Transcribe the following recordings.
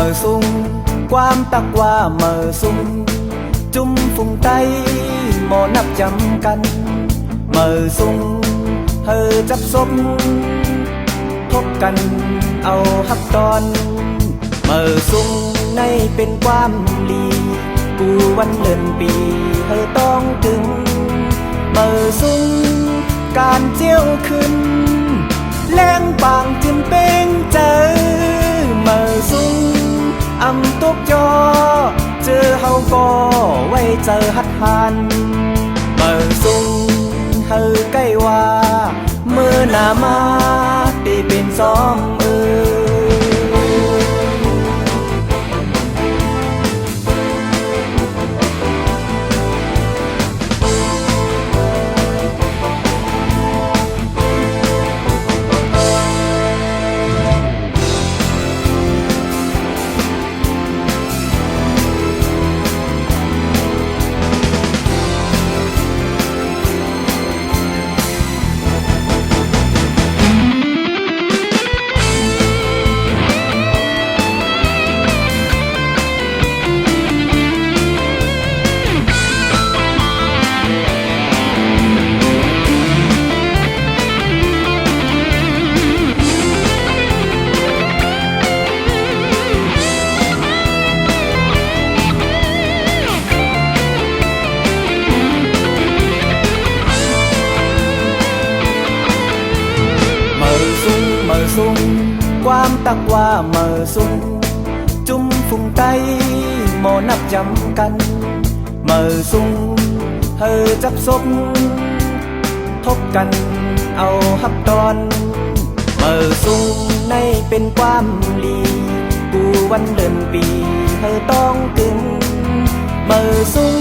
mờ sungความตักว่าเมอซุงจุ่มฝุ่งไตหมอนับจำกันเมอซุงเฮอจับซบทบกันเอาฮับตอนเมอซุงในเป็นความลีกูวันเลื่อนปีเฮอต้องถึงเมอซุงการเจียวขึ้นแรงปางจึงเป็นเจอเมอซุงอำตุกจอเจอเฮาก็ไว้เจอหัดหันเมื่อซุงเฮาใกล้ว่าเมื่อหน้ามาตีเป็นสองซุงความตักว่าเมอซุงจุ่มฝุ่งไตหมอนับจำกันเมอซุงเฮอจับซบทบกันเอาฮับตอนเมอซุงในเป็นความลีกูวันเลื่อนปีเฮอต้องตึงเมอซุง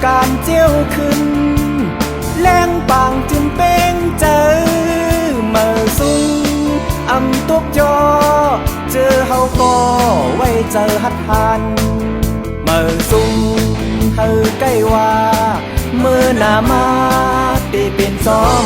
การเจียวขึ้นแรงปางจึงเป็นเจอเมอซุงอำตุกจอเจอเฮาก็ไว้เจอหัดหันเมื่อซุงเฮาใกล้ว่าเมื่อหน้ามาตีเป็นสอง